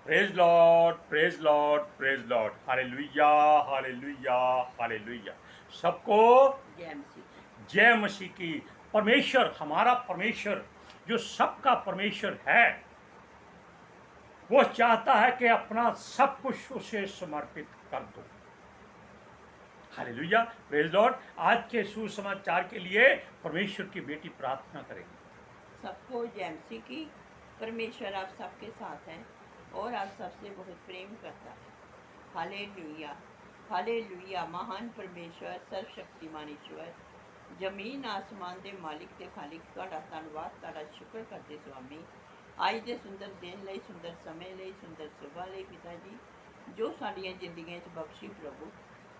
Praise Lord, praise Lord, praise Lord. Hallelujah, hallelujah, hallelujah. सबको जय मसीह। जय मसीह की। परमेश्वर, हमारा परमेश्वर जो सबका परमेश्वर है, वो चाहता है कि अपना सब कुछ उसे समर्पित कर दो। Hallelujah, praise Lord. आज के सुसमाचार के लिए परमेश्वर की बेटी प्रार्थना करेगी। सबको जय मसीह की। परमेश्वर आप सबके साथ हैं और आप सबसे बहुत प्रेम करता है। Hallelujah, hallelujah. महान परमेश्वर, सर्वशक्तिमान ईश्वर, जमीन आसमान दे मालिक ते खालिक, तुहाडा धन्नवाद, तुहाडा शुक्र करते स्वामी। आज दे सुंदर दिन लई, सुंदर समय लई, सुंदर सुबह लई पिता जी, जो साडियां जिंदगियां च बख्शी प्रभु।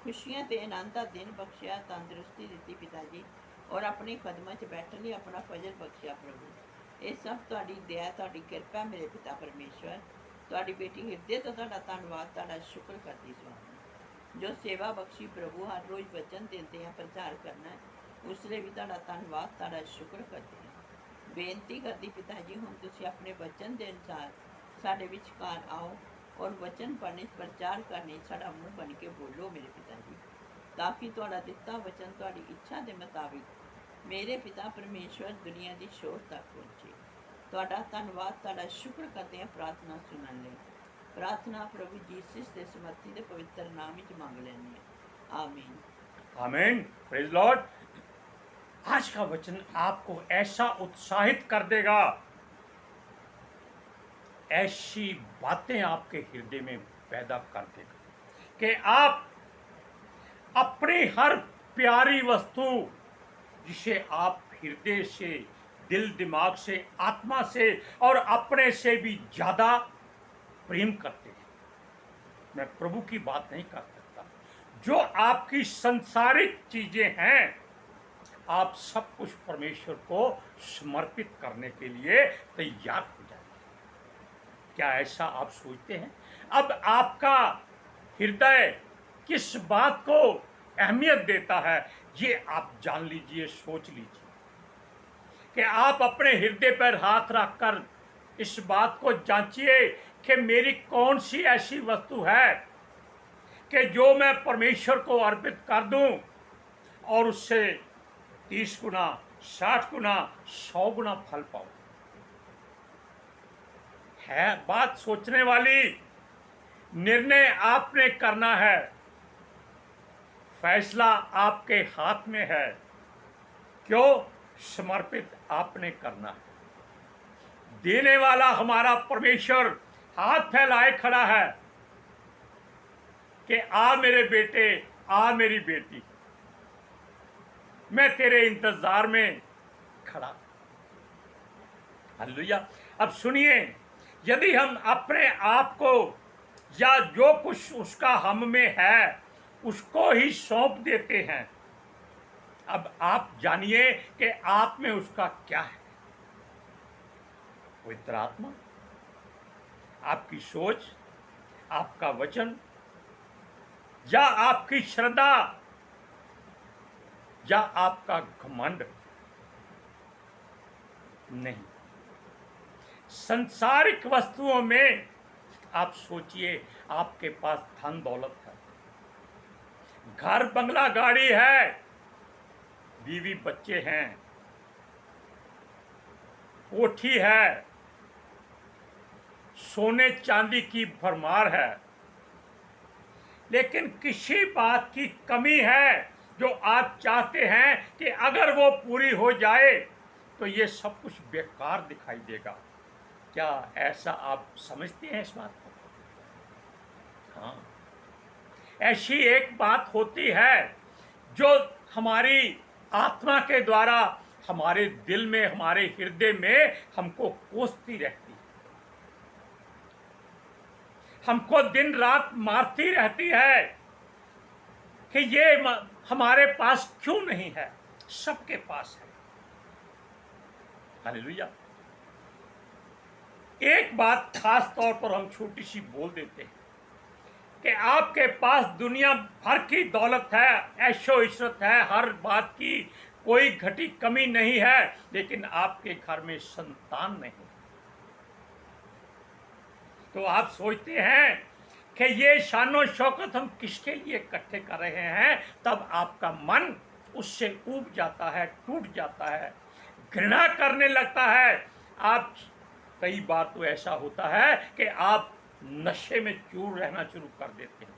खुशियां ते आनंद दा दिन बख्शिया, तंदुरुस्ती दित्ती पिता जी, और अपने कदमां च बैठन लई अपना फजल बख्शिया प्रभु। ये सब तुहाडी दया, तुहाडी किरपा मेरे पिता परमेश्वर। तुहाडी बेटी हिरदे तो तुहाडा धन्नवाद, तुहाडा शुक्र करती स्वामी। जो सेवा बख्शी प्रभु, हर रोज़ वचन देते हैं, प्रचार करना है, उसले भी तुहाडा धन्नवाद, तुहाडा शुक्र करते हैं। बेनती करती पिता जी, हुण तुसीं अपने वचन के अनुसार साडे विचकार आओ और वचन पढ़ने, प्रचार करने साडा मुँह बन के बोलो मेरे पिता जी, ताकि तुहाडा दिता वचन तुहाडी इच्छा के मुताबिक मेरे पिता परमेश्वर दुनिया की शोर तक पहुँचे। तुहाडा धन्नवाद, तुहाडा शुक्र करते हैं प्रार्थना सुनने लई। प्रार्थना प्रभु जीसस के समर्थी के पवित्र नाम विच मंग लैंदे हैं, आमीन। आमीन, प्रेज लॉर्ड। आज का वचन आपको ऐसा उत्साहित कर देगा, ऐसी बातें आपके हृदय में पैदा कर देगा कि आप अपनी हर प्यारी वस्तु, जिसे आप हृदय से, दिल दिमाग से, आत्मा से और अपने से भी ज्यादा प्रेम करते हैं। मैं प्रभु की बात नहीं कर सकता। जो आपकी संसारिक चीजें हैं, आप सब कुछ परमेश्वर को समर्पित करने के लिए तैयार हो जाए। क्या ऐसा आप सोचते हैं? अब आपका हृदय किस बात को अहमियत देता है, ये आप जान लीजिए, सोच लीजिए कि आप अपने हृदय पर हाथ रखकर इस बात को जांचिए कि मेरी कौन सी ऐसी वस्तु है कि जो मैं परमेश्वर को अर्पित कर दूं और उससे 30 गुना, 60 गुना, 100 गुना फल पाऊं। है बात सोचने वाली। निर्णय आपने करना है, फैसला आपके हाथ में है। क्यों? समर्पित आपने करना है। देने वाला हमारा परमेश्वर हाथ फैलाए खड़ा है कि आ मेरे बेटे, आ मेरी बेटी, मैं तेरे इंतजार में खड़ा। हालेलुया। अब सुनिए, यदि हम अपने आप को या जो कुछ उसका हम में है उसको ही सौंप देते हैं, अब आप जानिए कि आप में उसका क्या है। पवित्र आत्मा, आपकी सोच, आपका वचन, या आपकी श्रद्धा, या आपका घमंड नहीं। संसारिक वस्तुओं में आप सोचिए, आपके पास धन दौलत है, घर बंगला गाड़ी है, बीवी बच्चे हैं, कोठी है, सोने चांदी की भरमार है, लेकिन किसी बात की कमी है जो आप चाहते हैं कि अगर वो पूरी हो जाए तो ये सब कुछ बेकार दिखाई देगा। क्या ऐसा आप समझते हैं इस बात को? हाँ, ऐसी एक बात होती है जो हमारी आत्मा के द्वारा हमारे दिल में, हमारे हृदय में हमको कोसती रहती है, हमको दिन रात मारती रहती है कि ये हमारे पास क्यों नहीं है। सबके पास है। हालेलुया। एक बात खास तौर पर हम छोटी सी बोल देते हैं कि आपके पास दुनिया भर की दौलत है, ऐशो इशरत है, हर बात की कोई घटी कमी नहीं है, लेकिन आपके घर में संतान नहीं। तो आप सोचते हैं कि ये शानो शौकत हम किसके लिए इकट्ठे कर रहे हैं, तब आपका मन उससे ऊब जाता है, टूट जाता है, घृणा करने लगता है। आप कई बार तो ऐसा होता है कि आप नशे में चूर रहना शुरू कर देते हैं,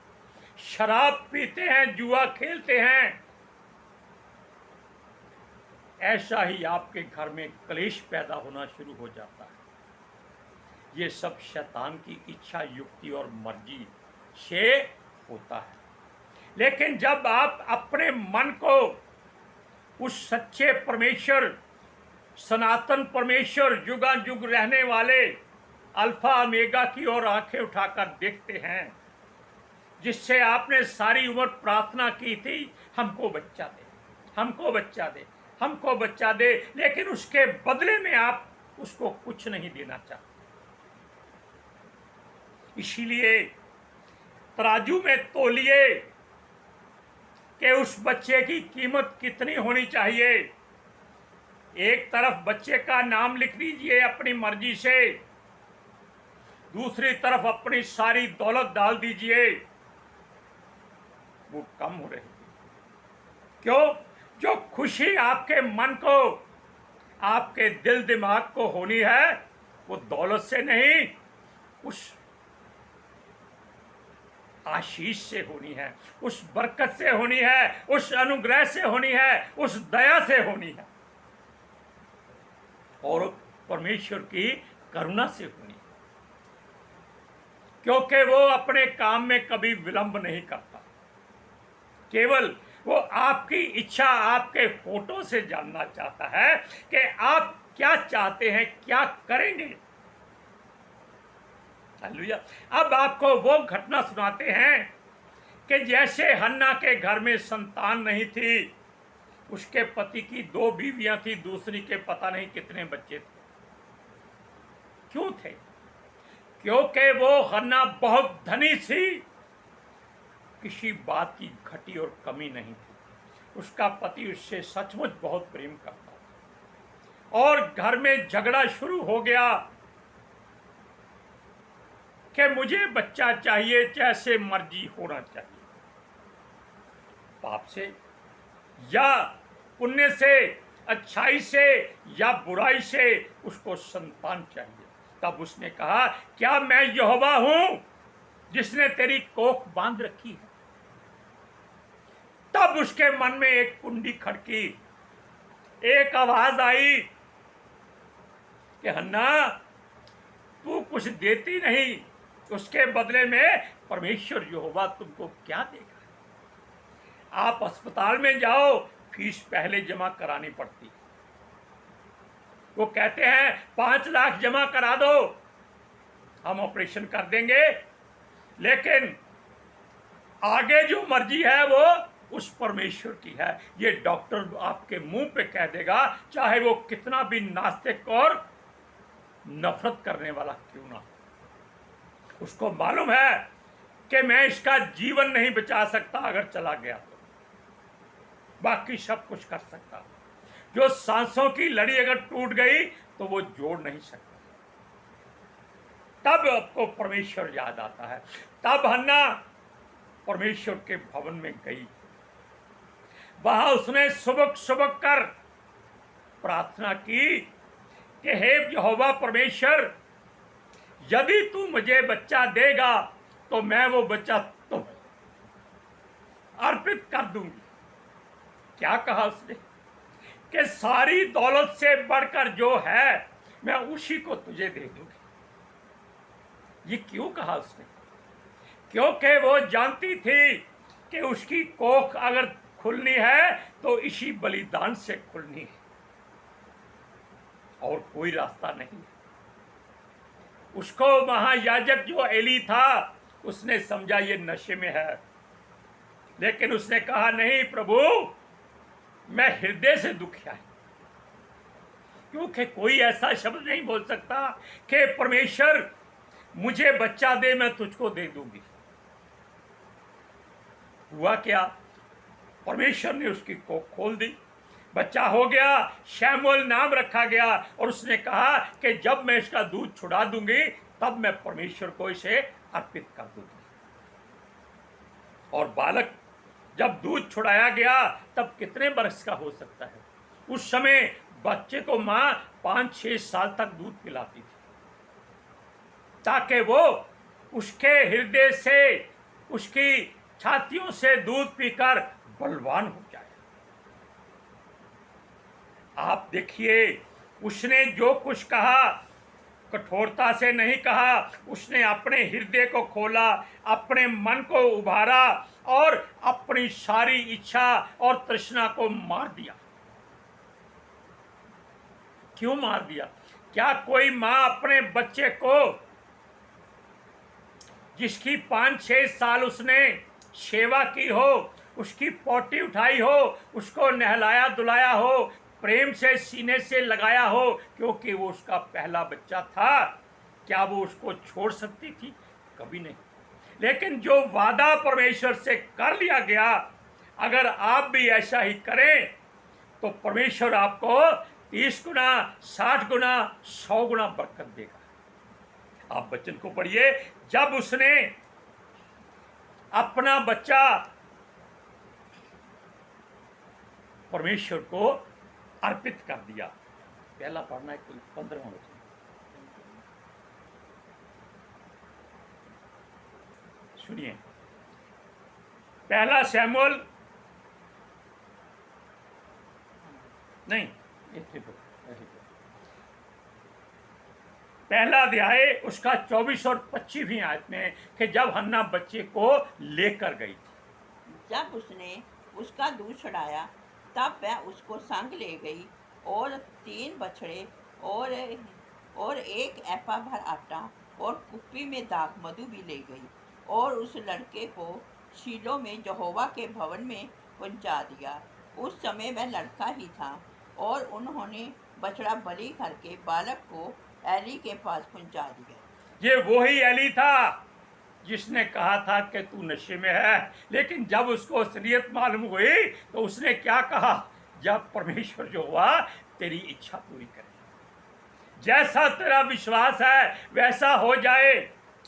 शराब पीते हैं, जुआ खेलते हैं। ऐसा ही आपके घर में क्लेश पैदा होना शुरू हो जाता है। ये सब शैतान की इच्छा, युक्ति और मर्जी से होता है। लेकिन जब आप अपने मन को उस सच्चे परमेश्वर, सनातन परमेश्वर, जुगाजुग रहने वाले अल्फा ओमेगा की ओर आंखें उठाकर देखते हैं, जिससे आपने सारी उम्र प्रार्थना की थी, हमको बच्चा दे, हमको बच्चा दे, हमको बच्चा दे, लेकिन उसके बदले में आप उसको कुछ नहीं देना चाहते। इसीलिए तराजू में तोलिए कि उस बच्चे की कीमत कितनी होनी चाहिए। एक तरफ बच्चे का नाम लिख दीजिए अपनी मर्जी से, दूसरी तरफ अपनी सारी दौलत डाल दीजिए, वो कम हो रही। क्यों? जो खुशी आपके मन को, आपके दिल दिमाग को होनी है, वो दौलत से नहीं, उस आशीष से होनी है, उस बरकत से होनी है, उस अनुग्रह से होनी है, उस दया से होनी है, और परमेश्वर की करुणा से होनी है। क्योंकि वो अपने काम में कभी विलंब नहीं करता। केवल वो आपकी इच्छा, आपके फोटो से जानना चाहता है कि आप क्या चाहते हैं, क्या करेंगे। हालेलुया। अब आपको वो घटना सुनाते हैं कि जैसे हन्ना के घर में संतान नहीं थी, उसके पति की 2 बीवियां थी, दूसरी के पता नहीं कितने बच्चे थे। क्यों थे? क्योंकि वो हन्ना बहुत धनी थी, किसी बात की घटी और कमी नहीं थी। उसका पति उससे सचमुच बहुत प्रेम करता था, और घर में झगड़ा शुरू हो गया कि मुझे बच्चा चाहिए, जैसे मर्जी होना चाहिए। पाप से या पुण्य से, अच्छाई से या बुराई से उसको संतान चाहिए। तब उसने कहा, क्या मैं यहोवा हूं जिसने तेरी कोख बांध रखी है? तब उसके मन में एक कुंडी खड़की, एक आवाज आई कि हन्ना, तू कुछ देती नहीं, उसके बदले में परमेश्वर यहोवा तुमको क्या देगा? आप अस्पताल में जाओ, फीस पहले जमा करानी पड़ती। वो कहते हैं 5 लाख जमा करा दो, हम ऑपरेशन कर देंगे, लेकिन आगे जो मर्जी है वो उस परमेश्वर की है। ये डॉक्टर आपके मुंह पे कह देगा, चाहे वो कितना भी नास्तिक और नफरत करने वाला क्यों ना। उसको मालूम है कि मैं इसका जीवन नहीं बचा सकता, अगर चला गया तो बाकी सब कुछ कर सकता। जो सांसों की लड़ी अगर टूट गई तो वो जोड़ नहीं सकता। तब आपको परमेश्वर याद आता है। तब हन्ना परमेश्वर के भवन में गई, वहां उसने सुबक सुबक कर प्रार्थना की कि हे यहोवा परमेश्वर, यदि तू मुझे बच्चा देगा तो मैं वो बच्चा तुम अर्पित कर दूंगी। क्या कहा उसने? कि सारी दौलत से बढ़कर जो है मैं उसी को तुझे दे दूंगी। ये क्यों कहा उसने? क्योंकि वो जानती थी कि उसकी कोख अगर खुलनी है तो इसी बलिदान से खुलनी है, और कोई रास्ता नहीं। उसको महायाजक जो एली था, उसने समझा ये नशे में है, लेकिन उसने कहा नहीं प्रभु, मैं हृदय से दुखिया है। क्योंकि कोई ऐसा शब्द नहीं बोल सकता कि परमेश्वर मुझे बच्चा दे, मैं तुझको दे दूंगी। हुआ क्या? परमेश्वर ने उसकी कोख खोल दी, बच्चा हो गया, शैमुएल नाम रखा गया, और उसने कहा कि जब मैं इसका दूध छुड़ा दूंगी तब मैं परमेश्वर को इसे अर्पित कर दूंगी। और बालक जब दूध छुड़ाया गया तब कितने वर्ष का हो सकता है? उस समय बच्चे को मां 5-6 साल तक दूध पिलाती थी, ताकि वो उसके हृदय से, उसकी छातियों से दूध पीकर बलवान हो जाए। आप देखिए, उसने जो कुछ कहा कठोरता से नहीं कहा, उसने अपने हृदय को खोला, अपने मन को उभारा और अपनी सारी इच्छा और तृष्णा को मार दिया। क्यों मार दिया? क्या कोई मां अपने बच्चे को, जिसकी 5-6 साल उसने सेवा की हो, उसकी पोटी उठाई हो, उसको नहलाया धुलाया हो, प्रेम से सीने से लगाया हो, क्योंकि वो उसका पहला बच्चा था, क्या वो उसको छोड़ सकती थी? कभी नहीं। लेकिन जो वादा परमेश्वर से कर लिया गया, अगर आप भी ऐसा ही करें तो परमेश्वर आपको 30 गुना, 60 गुना, 100 गुना बरकत देगा। आप वचन को पढ़िए। जब उसने अपना बच्चा परमेश्वर को अर्पित कर दिया, पहला पढ़ना है कोई 15वां वचन। सुनिए, पहला शमूएल नहीं, पहला अध्याय उसका 24 और 25वीं आयत में कि जब हन्ना बच्चे को लेकर गई थी, जब उसने उसका दूध छुड़ाया तब वह उसको संग ले गई और 3 बछड़े और 1 एपा भर आटा और कुप्पी में दाख मधु भी ले गई और उस लड़के को शीलो में यहोवा के भवन में पहुंचा दिया। उस समय वह लड़का ही था और उन्होंने बछड़ा बलि करके बालक को एली के पास पहुंचा दिया। ये वही एली था जिसने कहा था कि तू नशे में है, लेकिन जब उसको असलियत मालूम हुई तो उसने क्या कहा? जब परमेश्वर जो हुआ तेरी इच्छा पूरी करे, जैसा तेरा विश्वास है वैसा हो जाए।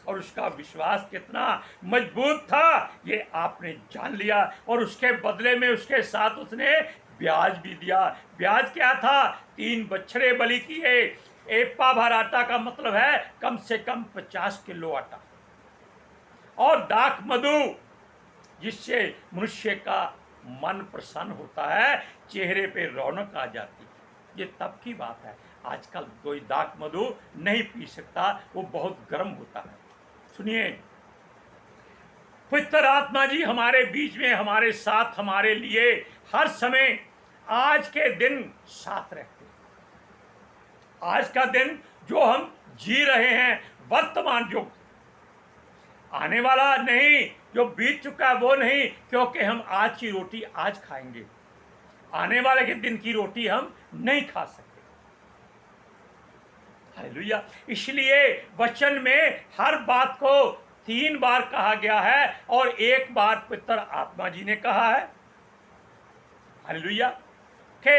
और उसका विश्वास कितना मजबूत था ये आपने जान लिया। और उसके बदले में उसके साथ उसने ब्याज भी दिया। ब्याज क्या था? 3 बछड़े बलि किए। एपा भर आटा का मतलब है कम से कम 50 किलो आटा, और दाख मधु, जिससे मनुष्य का मन प्रसन्न होता है, चेहरे पे रौनक आ जाती है। ये तब की बात है, आजकल कोई दाख मधु नहीं पी सकता, वो बहुत गर्म होता है। सुनिए, पवित्र आत्मा जी हमारे बीच में, हमारे साथ, हमारे लिए हर समय आज के दिन साथ रहते हैं। आज का दिन जो हम जी रहे हैं, वर्तमान युग, आने वाला नहीं, जो बीत चुका है वो नहीं, क्योंकि हम आज की रोटी आज खाएंगे, आने वाले के दिन की रोटी हम नहीं खा सकते। हालेलुया। इसलिए वचन में हर बात को 3 बार कहा गया है और 1 बार पवित्र आत्मा जी ने कहा है। हालेलुया। कि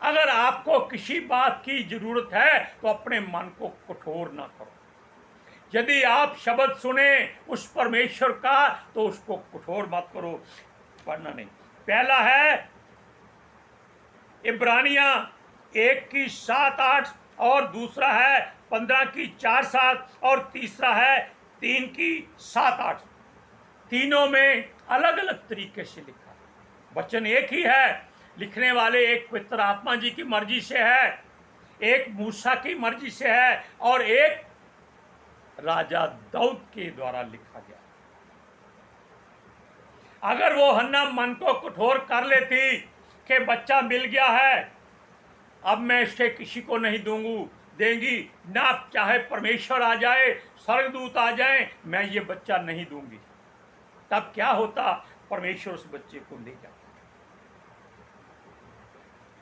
अगर आपको किसी बात की जरूरत है तो अपने मन को कठोर ना करो। यदि आप शब्द सुने उस परमेश्वर का तो उसको कठोर मत करो, पढ़ना नहीं। पहला है इब्रानियां 1 की 7-8 और दूसरा है 15 की 4-7 और तीसरा है 3 की 7-8। तीनों में अलग अलग तरीके से लिखा है। वचन एक ही है, लिखने वाले एक पवित्र आत्मा जी की मर्जी से है, एक मूसा की मर्जी से है और एक राजा दाऊद के द्वारा लिखा गया। अगर वो हन्ना मन को कठोर कर लेती कि बच्चा मिल गया है, अब मैं इससे किसी को नहीं देंगी, ना चाहे परमेश्वर आ जाए, स्वर्गदूत आ जाए, मैं ये बच्चा नहीं दूंगी, तब क्या होता? परमेश्वर उस बच्चे को ले जाता।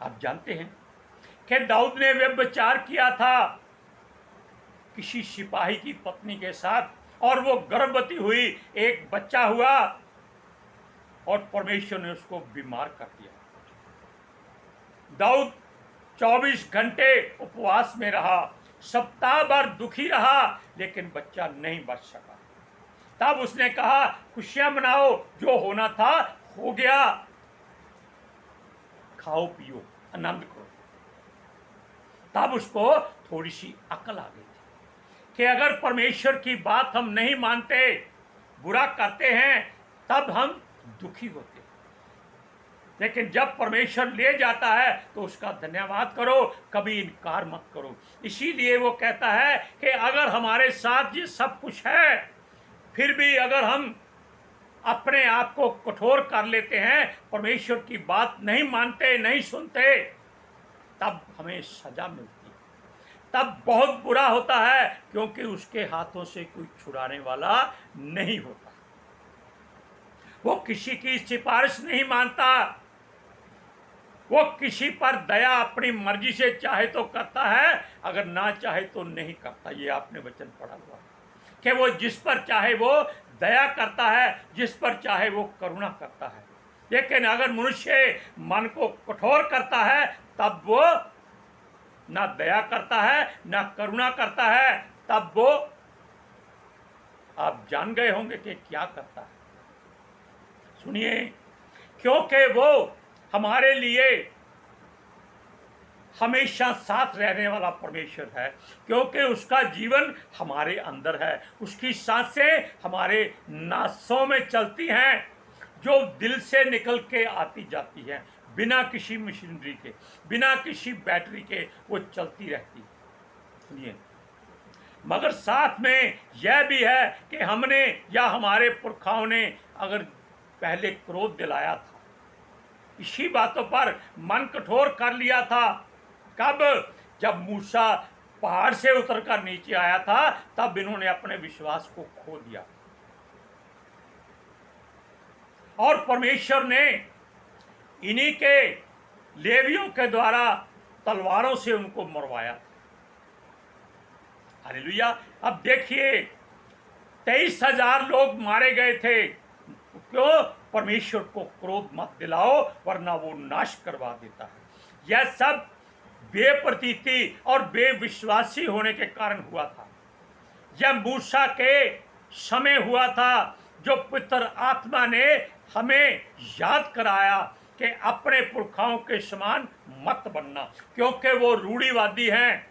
आप जानते हैं कि दाऊद ने व्यभिचार किया था किसी सिपाही की पत्नी के साथ और वो गर्भवती हुई, एक बच्चा हुआ और परमेश्वर ने उसको बीमार कर दिया। दाऊद 24 घंटे उपवास में रहा, सप्ताह भर दुखी रहा, लेकिन बच्चा नहीं बच सका। तब उसने कहा, खुशियां मनाओ, जो होना था हो गया, खाओ पियो आनंद करो। तब उसको थोड़ी सी अकल आ गई थी कि अगर परमेश्वर की बात हम नहीं मानते, बुरा करते हैं, तब हम दुखी होते हैं, लेकिन जब परमेश्वर ले जाता है तो उसका धन्यवाद करो, कभी इनकार मत करो। इसीलिए वो कहता है कि अगर हमारे साथ ये सब कुछ है, फिर भी अगर हम अपने आप को कठोर कर लेते हैं, परमेश्वर की बात नहीं मानते, नहीं सुनते, तब हमें सजा मिलती है, तब बहुत बुरा होता है, क्योंकि उसके हाथों से कोई छुड़ाने वाला नहीं होता। वो किसी की सिफारिश नहीं मानता, वो किसी पर दया अपनी मर्जी से चाहे तो करता है, अगर ना चाहे तो नहीं करता। ये आपने वचन पढ़ा हुआ कि वो जिस पर चाहे वो दया करता है, जिस पर चाहे वो करुणा करता है। लेकिन अगर मनुष्य मन को कठोर करता है, तब वो ना दया करता है, ना करुणा करता है, तब वो, आप जान गए होंगे कि क्या करता है। सुनिए, क्योंकि वो हमारे लिए हमेशा साथ रहने वाला परमेश्वर है, क्योंकि उसका जीवन हमारे अंदर है, उसकी सांसें हमारे नासों में चलती हैं, जो दिल से निकल के आती जाती हैं, बिना किसी मशीनरी के, बिना किसी बैटरी के वो चलती रहती है। सुनिए, मगर साथ में यह भी है कि हमने या हमारे पुरखाओं ने अगर पहले क्रोध दिलाया था, इसी बातों पर मन कठोर कर लिया था। कब? जब मूसा पहाड़ से उतरकर नीचे आया था, तब इन्होंने अपने विश्वास को खो दिया और परमेश्वर ने इन्हीं के लेवियों के द्वारा तलवारों से उनको मरवाया था। हालेलुया। अब देखिए, 23,000 लोग मारे गए थे। क्यों? परमेश्वर को क्रोध मत दिलाओ, वरना वो नाश करवा देता है। यह सब बेप्रतीति और बेविश्वासी होने के कारण हुआ था। यह मूसा के समय हुआ था, जो पवित्र आत्मा ने हमें याद कराया कि अपने पुरखाओं के समान मत बनना, क्योंकि वो रूढ़िवादी हैं,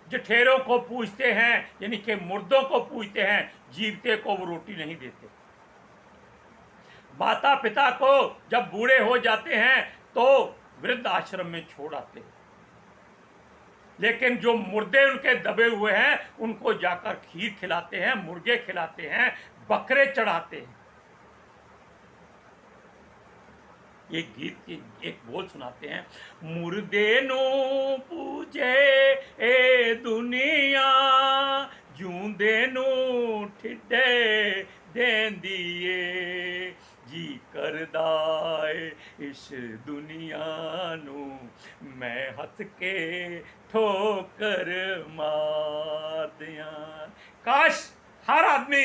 जठेरों को पूजते हैं, यानी कि मुर्दों को पूजते हैं, जीवते को वो रोटी नहीं देते। माता पिता को जब बूढ़े हो जाते हैं तो वृद्ध आश्रम में छोड़ आते हैं, लेकिन जो मुर्दे उनके दबे हुए हैं, उनको जाकर खीर खिलाते हैं, मुर्गे खिलाते हैं, बकरे चढ़ाते हैं। एक गीत की एक बोल सुनाते हैं, मुर्दे नो पूजे ए दुनिया, जूंदे नो ठिडे देंदिए, जी करदा इस दुनिया नू मैं हंस के ठोकर मार दिया। काश हर आदमी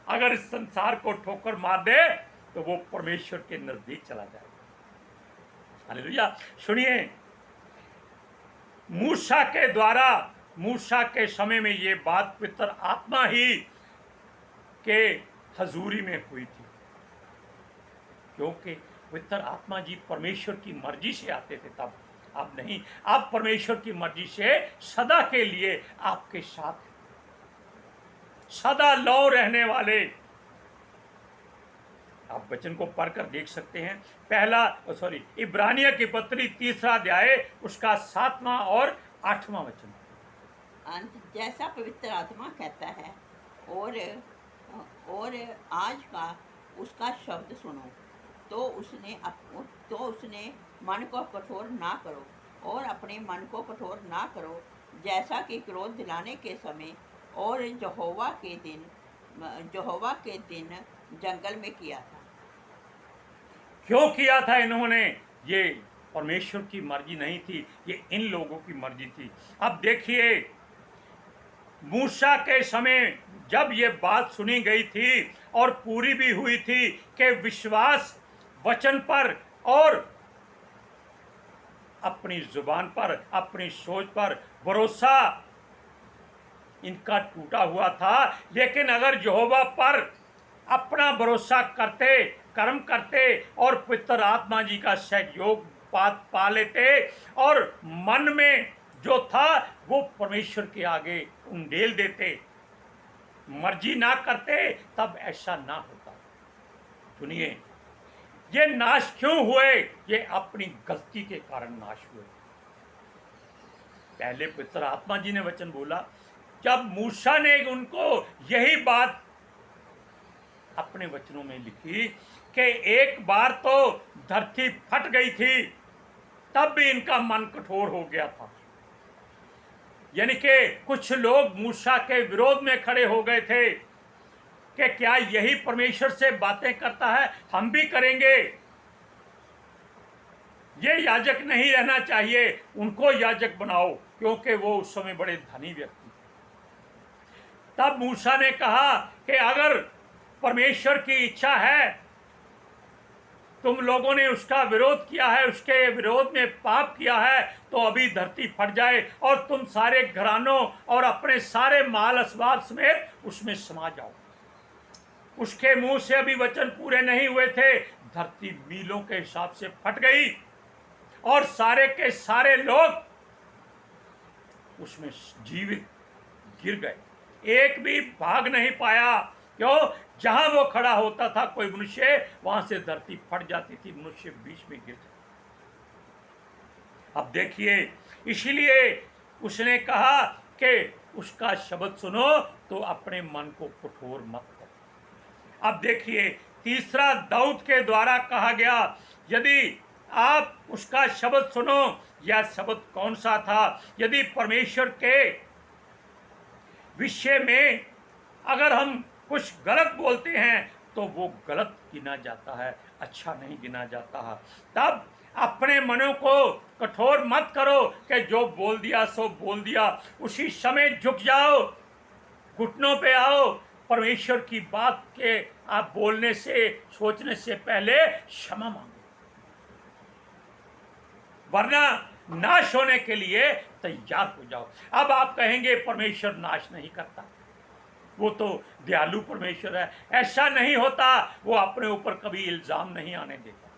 अगर इस संसार को ठोकर मार दे तो वो परमेश्वर के नजदीक चला जाएगा। हालेलुया। सुनिए, मूसा के द्वारा, मूसा के समय में ये बात पवित्र आत्मा ही के हजूरी में हुई थी, क्योंकि पवित्र आत्मा जी परमेश्वर की मर्जी से आते थे तब। अब नहीं, अब परमेश्वर की मर्जी से सदा के लिए आपके साथ है, सदा लौ रहने वाले। आप वचन को पढ़कर देख सकते हैं। इब्रानिया की पत्री 3 अध्याय उसका 7वां और 8वां वचन। अंत जैसा पवित्र आत्मा कहता है, और आज का उसका शब्द सुनो, तो उसने मन को कठोर ना करो, और अपने मन को कठोर ना करो, जैसा कि क्रोध दिलाने के समय और यहोवा के दिन जंगल में किया था। क्यों किया था इन्होंने? ये परमेश्वर की मर्जी नहीं थी, ये इन लोगों की मर्जी थी। अब देखिए, मूसा के समय जब ये बात सुनी गई थी और पूरी भी हुई थी कि विश्वास वचन पर और अपनी जुबान पर, अपनी सोच पर भरोसा इनका टूटा हुआ था, लेकिन अगर यहोवा पर अपना भरोसा करते, कर्म करते और पवित्र आत्मा जी का सहयोग पा लेते और मन में जो था वो परमेश्वर के आगे उंडेल देते, मर्जी ना करते, तब ऐसा ना होता। सुनिए, ये नाश क्यों हुए? ये अपनी गलती के कारण नाश हुए। पहले पवित्र आत्मा जी ने वचन बोला, जब मूसा ने उनको यही बात अपने वचनों में लिखी कि एक बार तो धरती फट गई थी, तब भी इनका मन कठोर हो गया था। यानी कि कुछ लोग मूसा के विरोध में खड़े हो गए थे कि क्या यही परमेश्वर से बातें करता है, हम भी करेंगे। ये याजक नहीं रहना चाहिए, उनको याजक बनाओ, क्योंकि वो उस समय बड़े धनी व्यक्ति थे। तब मूसा ने कहा कि अगर परमेश्वर की इच्छा है, तुम लोगों ने उसका विरोध किया है, उसके विरोध में पाप किया है, तो अभी धरती फट जाए और तुम सारे घरानों और अपने सारे माल असबाब समेत उसमें समा जाओ। उसके मुंह से अभी वचन पूरे नहीं हुए थे, धरती मीलों के हिसाब से फट गई और सारे के सारे लोग उसमें जीवित गिर गए, एक भी भाग नहीं पाया। क्यों? जहां वो खड़ा होता था कोई मनुष्य, वहां से धरती फट जाती थी, मनुष्य बीच में गिर जाता। अब देखिए, इसीलिए उसने कहा कि उसका शब्द सुनो तो अपने मन को कठोर मत करो। अब देखिए, तीसरा दाऊद के द्वारा कहा गया, यदि आप उसका शब्द सुनो। यह शब्द कौन सा था? यदि परमेश्वर के विषय में अगर हम कुछ गलत बोलते हैं तो वो गलत गिना जाता है, अच्छा नहीं गिना जाता है। तब अपने मनों को कठोर मत करो कि जो बोल दिया सो बोल दिया। उसी समय झुक जाओ, घुटनों पे आओ, परमेश्वर की बात के आप बोलने से, सोचने से पहले क्षमा मांगो, वरना नाश होने के लिए तैयार हो जाओ। अब आप कहेंगे परमेश्वर नाश नहीं करता, वो तो दयालु परमेश्वर है। ऐसा नहीं होता, वो अपने ऊपर कभी इल्जाम नहीं आने देता,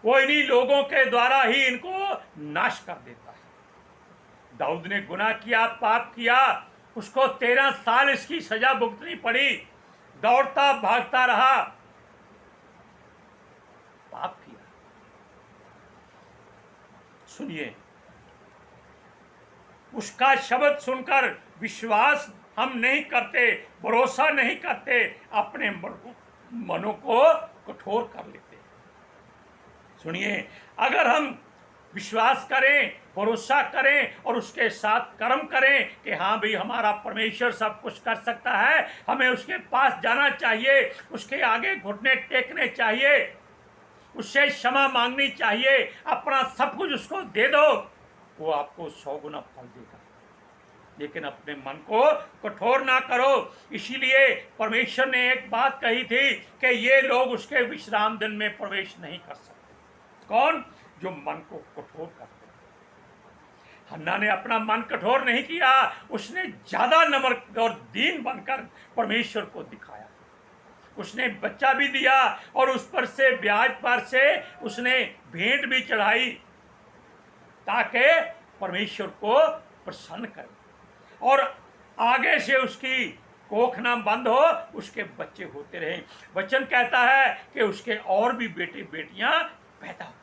वो इन्हीं लोगों के द्वारा ही इनको नाश कर देता है। दाऊद ने गुनाह किया, पाप किया, उसको 13 साल इसकी सजा भुगतनी पड़ी, दौड़ता भागता रहा, पाप किया। सुनिए, उसका शब्द सुनकर विश्वास हम नहीं करते, भरोसा नहीं करते, अपने मनों को कठोर कर लेते। सुनिए, अगर हम विश्वास करें, भरोसा करें और उसके साथ कर्म करें कि हाँ भाई हमारा परमेश्वर सब कुछ कर सकता है, हमें उसके पास जाना चाहिए, उसके आगे घुटने टेकने चाहिए, उससे क्षमा मांगनी चाहिए, अपना सब कुछ उसको दे दो, वो आपको 100 गुना फल देगा। लेकिन अपने मन को कठोर ना करो। इसीलिए परमेश्वर ने एक बात कही थी कि ये लोग उसके विश्राम दिन में प्रवेश नहीं कर सकते। कौन? जो मन को कठोर करते। हन्ना ने अपना मन कठोर नहीं किया, उसने ज्यादा नम्र और दीन बनकर परमेश्वर को दिखाया। उसने बच्चा भी दिया और उस पर से ब्याज पर से उसने भेंट भी चढ़ाई, ताकि परमेश्वर को प्रसन्न करे और आगे से उसकी कोख ना बंद हो, उसके बच्चे होते रहे। वचन कहता है कि उसके और भी बेटे बेटियां पैदा हो।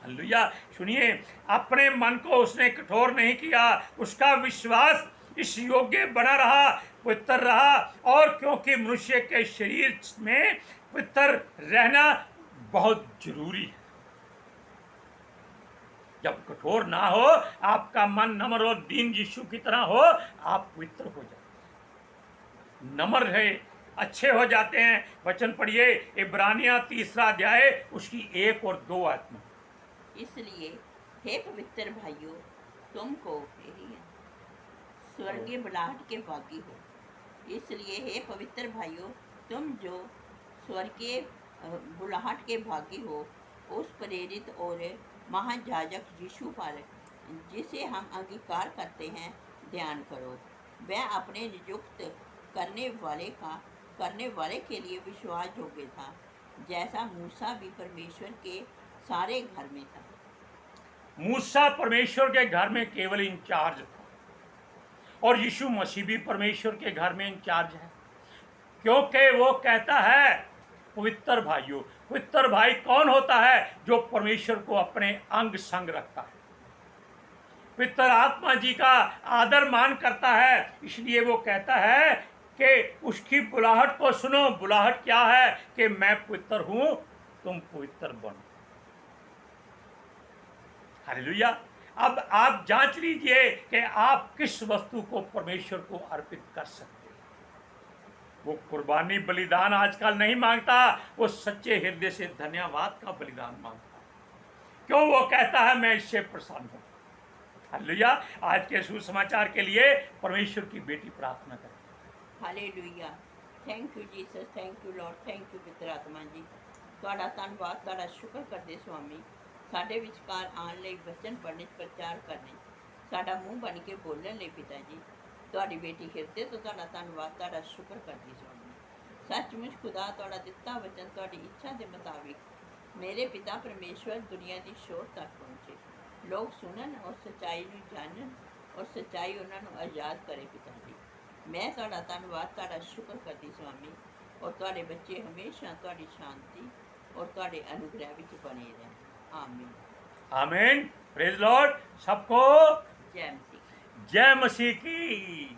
हालेलुया। सुनिए, अपने मन को उसने कठोर नहीं किया, उसका विश्वास इस योग्य बना रहा, पवित्र रहा। और क्योंकि मनुष्य के शरीर में पवित्र रहना बहुत जरूरी है। जब कठोर ना हो, आपका मन नम्र और दीन यीशु की तरह हो, आप पवित्र हो जाते हैं, नम्र रहे, अच्छे हो जाते हैं। वचन पढ़िए, इब्रानियां 3 अध्याय उसकी 1 और 2 आयत में। इसलिए हे पवित्र भाइयों, तुमको स्वर्गीय बुलाहट के भागी हो। इसलिए हे पवित्र भाइयों, तुम जो स्वर्गीय बुलाहट के भागी हो, उस प्रेरित और महायाजक यीशु पर जिसे हम अंगीकार करते हैं, ध्यान करो। वह अपने नियुक्त करने वाले के लिए विश्वास योग्य था, जैसा मूसा भी परमेश्वर के सारे घर में था। मूसा परमेश्वर के घर में केवल इंचार्ज था और यीशु मसीह भी परमेश्वर के घर में इंचार्ज है, क्योंकि वो कहता है पवित्र भाइयों, पवित्र भाई कौन होता है? जो परमेश्वर को अपने अंग संग रखता है, पवित्र आत्मा जी का आदर मान करता है। इसलिए वो कहता है कि उसकी बुलाहट को सुनो। बुलाहट क्या है? कि मैं पवित्र हूं, तुम पवित्र बनो। हालेलुया। अब आप जांच लीजिए कि आप किस वस्तु को परमेश्वर को अर्पित कर सकते हैं। वो कुर्बानी बलिदान आजकल नहीं मांगता, वो सच्चे हृदय से धन्यवाद का बलिदान मांगता है। क्यों? वो कहता है मैं इससे प्रसन्न हूं। हालेलुया। आज के सुसमाचार के लिए परमेश्वर की बेटी प्रार्थना करें। Hallelujah. Thank you Jesus, thank you Lord, thank you पवित्र आत्मा जी। ਤੁਹਾਡਾ ਧੰਨਵਾਦ, ਤੁਹਾਡਾ ਸ਼ੁਕਰ ਕਰਦੇ ਸੁਆਮੀ, ਸਾਡੇ ਵਿਚਕਾਰ ਆਉਣ ਲਈ, ਵਚਨ ਪੜ੍ਹਨੇ, ਪ੍ਰਚਾਰ ਕਰਨੇ, ਸਾਡਾ ਮੂੰਹ ਬਣ ਕੇ ਬੋਲਣ ਲਈ ਪਿਤਾ ਜੀ। ਤੁਹਾਡੀ ਬੇਟੀ ਹਿਰਦੇ ਤੋਂ ਤੁਹਾਡਾ ਧੰਨਵਾਦ, ਤੁਹਾਡਾ ਸ਼ੁਕਰ ਕਰਦੀ ਸੁਆਮੀ। ਸੱਚਮੁੱਚ ਖੁਦਾ ਤੁਹਾਡਾ ਦਿੱਤਾ ਵਚਨ ਤੁਹਾਡੀ ਇੱਛਾ ਦੇ ਮੁਤਾਬਿਕ ਮੇਰੇ ਪਿਤਾ ਪਰਮੇਸ਼ਵਰ ਦੁਨੀਆ ਦੀ ਸ਼ੋਰ ਤੱਕ ਪਹੁੰਚੇ, ਲੋਕ ਸੁਣਨ ਔਰ ਸੱਚਾਈ ਨੂੰ ਜਾਣਨ ਔਰ ਸੱਚਾਈ ਉਹਨਾਂ ਨੂੰ ਆਜ਼ਾਦ ਕਰੇ ਪਿਤਾ ਜੀ। ਮੈਂ ਤੁਹਾਡਾ ਧੰਨਵਾਦ, ਤੁਹਾਡਾ ਸ਼ੁਕਰ ਕਰਦੀ ਸੁਆਮੀ, ਔਰ ਤੁਹਾਡੇ ਬੱਚੇ ਹਮੇਸ਼ਾ ਤੁਹਾਡੀ ਸ਼ਾਂਤੀ और ਤੁਹਾਡੇ अनुग्रह ਵਿੱਚ बने रहें। आमीन। आमीन। Praise Lord. सबको जय मसीह। जय मसीह की।